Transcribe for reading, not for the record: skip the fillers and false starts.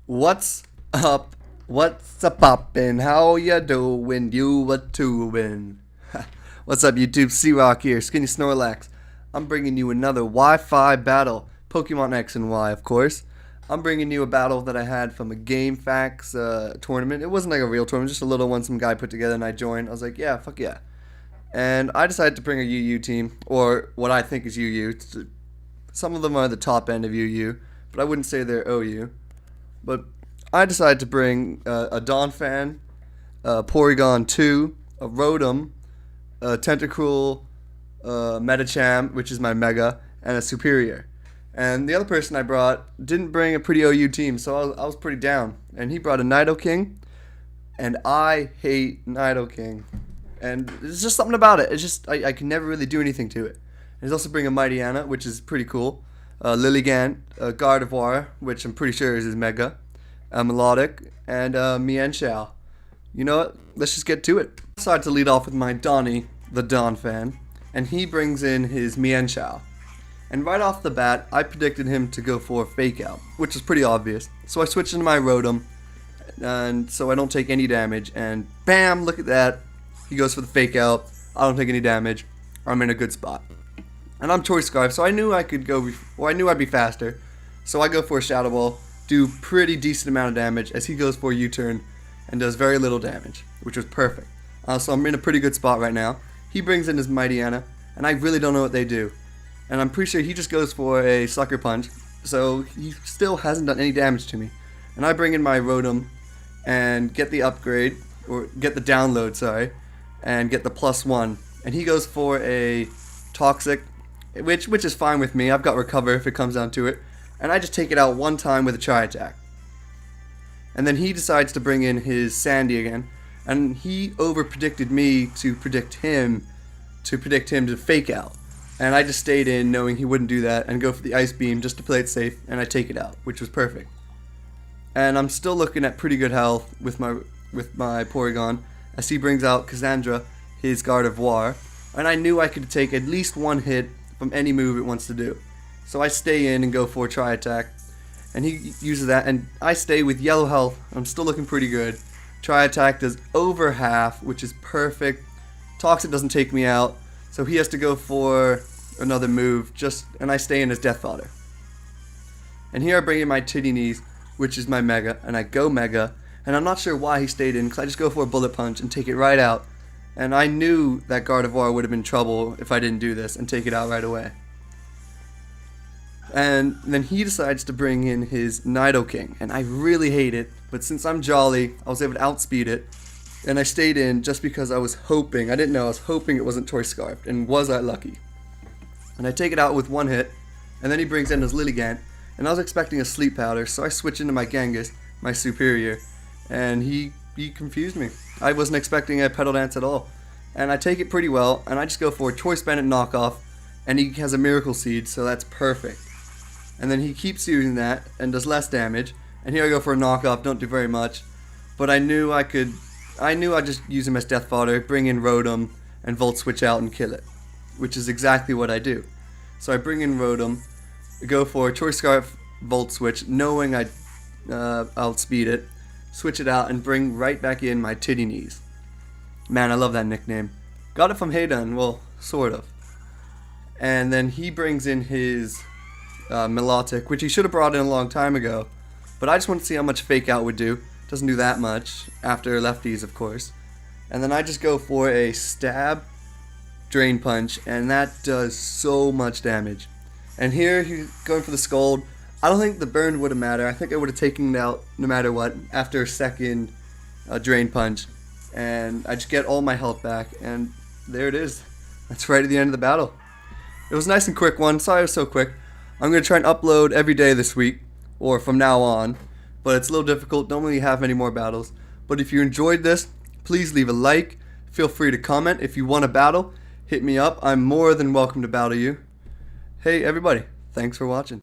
What's up? What's a poppin'? How ya doin'? You a tubin'? What's up, YouTube? C-Rock here, Skinny Snorlax. I'm bringing you another Wi-Fi battle. Pokemon X and Y, of course. I'm bringing you a battle that I had from a Game Facts tournament. It wasn't like a real tournament, just a little one some guy put together and I joined. I was like, yeah, fuck yeah. And I decided to bring a UU team, or what I think is UU. Some of them are the top end of UU, but I wouldn't say they're OU. But I decided to bring a Donphan, a Porygon 2, a Rotom, a Tentacruel, Medicham, which is my Mega, and a Superior. And the other person I brought didn't bring a pretty OU team, so I was pretty down. And he brought a Nidoking, and I hate Nidoking. And there's just something about it. It's just, I can never really do anything to it. And he's also bringing a Mightyena, which is pretty cool. Lilligant, Gardevoir, which I'm pretty sure is his Mega, Melodic, and Mienshao. You know what? Let's just get to it. I decided to lead off with my Donnie, the Donphan, and he brings in his Mienshao. And right off the bat, I predicted him to go for Fake Out, which is pretty obvious. So I switched into my Rotom, and so I don't take any damage, and bam, look at that. He goes for the Fake Out. I don't take any damage. I'm in a good spot. And I'm Choice Scarf, so I knew I could go, I knew I'd be faster. So I go for a Shadow Ball, do pretty decent amount of damage as he goes for a U-turn and does very little damage, which was perfect. So I'm in a pretty good spot right now. He brings in his Mightyena, and I really don't know what they do. And I'm pretty sure he just goes for a Sucker Punch, so he still hasn't done any damage to me. And I bring in my Rotom and get the upgrade, or get the download, sorry, and get the +1. And he goes for a Toxic, which is fine with me. I've got Recover if it comes down to it. And I just take it out one time with a Tri-Attack. And then he decides to bring in his Sandy again. And he over-predicted me to predict him to Fake Out. And I just stayed in knowing he wouldn't do that and go for the Ice Beam just to play it safe, and I take it out, which was perfect. And I'm still looking at pretty good health with my Porygon as he brings out Cassandra, his Gardevoir. And I knew I could take at least one hit from any move it wants to do. So I stay in and go for a Tri-Attack. And he uses that, and I stay with yellow health. I'm still looking pretty good. Tri-Attack does over half, which is perfect. Toxic doesn't take me out, so he has to go for another move, and I stay in as Death Fodder. And here I bring in my Titty Knees, which is my Mega, and I go Mega. And I'm not sure why he stayed in, because I just go for a Bullet Punch and take it right out. And I knew that Gardevoir would have been trouble if I didn't do this and take it out right away. And then he decides to bring in his Nidoking, and I really hate it, but since I'm jolly, I was able to outspeed it, and I stayed in just because I was hoping, I was hoping it wasn't Choice Scarfed, and was I lucky. And I take it out with one hit, and then he brings in his Lilligant, and I was expecting a Sleep Powder, so I switch into my Genghis, my Superior, and he confused me. I wasn't expecting a Petal Dance at all. And I take it pretty well, and I just go for a Choice Bennett knockoff, and he has a Miracle Seed, so that's perfect. And then he keeps using that, and does less damage, and here I go for a knockoff, don't do very much. But I knew I'd just use him as Death Fodder, bring in Rotom, and Volt Switch out and kill it. Which is exactly what I do. So I bring in Rotom, go for a Choice Scarf Volt Switch, knowing I'd outspeed it, switch it out, and bring right back in my Titty Knees. Man, I love that nickname. Got it from Hayden, well, sort of. And then he brings in his Melodic, which he should have brought in a long time ago. But I just want to see how much Fake Out would do. Doesn't do that much, after lefties, of course. And then I just go for a Stab, Drain Punch, and that does so much damage. And here he's going for the Scald. I don't think the burn would have mattered. I think I would have taken it out no matter what after a second Drain Punch. And I just get all my health back, and there it is. That's right at the end of the battle. It was a nice and quick one. Sorry it was so quick. I'm going to try and upload every day this week, or from now on. But it's a little difficult. Don't really have many more battles. But if you enjoyed this, please leave a like. Feel free to comment. If you want a battle, hit me up. I'm more than welcome to battle you. Hey everybody, thanks for watching.